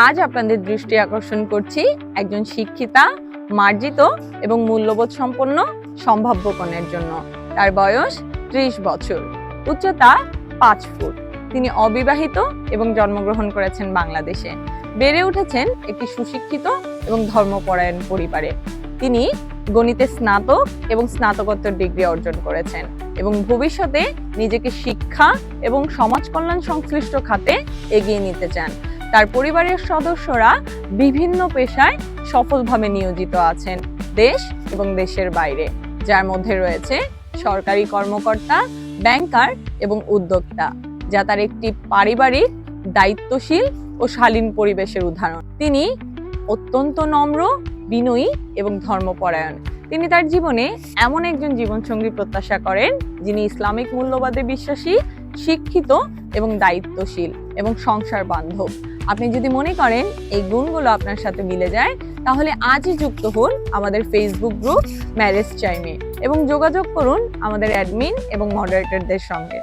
আজ আপনাদের দৃষ্টি আকর্ষণ করছি একজন শিক্ষিতা, মার্জিত এবং মূল্যবোধ সম্পন্ন সম্ভাব্য কন্যার জন্য। তার বয়স 30 বছর, উচ্চতা 5 ফুট। তিনি অবিবাহিত এবং জন্মগ্রহণ করেছেন বাংলাদেশে। বেড়ে উঠেছেন একটি সুশিক্ষিত এবং ধর্মপরায়ণ পরিবারে। তিনি গণিতে স্নাতক এবং স্নাতকোত্তর ডিগ্রি অর্জন করেছেন এবং ভবিষ্যতে নিজেকে শিক্ষা এবং সমাজ কল্যাণ সংশ্লিষ্ট খাতে এগিয়ে নিতে চান। তার পরিবারের সদস্যরা বিভিন্ন পেশায় সফলভাবে নিয়োজিত আছেন দেশ এবং দেশের বাইরে, যার মধ্যে রয়েছে সরকারি কর্মকর্তা, ব্যাংকার এবং উদ্যোক্তা, যা তার একটি পারিবারিক, দায়িত্বশীল ও শালীন পরিবেশের উদাহরণ। তিনি অত্যন্ত নম্র, বিনয়ী এবং ধর্মপরায়ণ। তিনি তার জীবনে এমন একজন জীবনসঙ্গী প্রত্যাশা করেন যিনি ইসলামিক মূল্যবাদে বিশ্বাসী, শিক্ষিত এবং দায়িত্বশীল এবং সংসার বান্ধব। আপনি যদি মনে করেন এই গুণগুলো আপনার সাথে মিলে যায়, তাহলে আজই যুক্ত হন আমাদের ফেসবুক গ্রুপ ম্যারেজ চাইমে এবং যোগাযোগ করুন আমাদের অ্যাডমিন এবং মডারেটরদের সঙ্গে।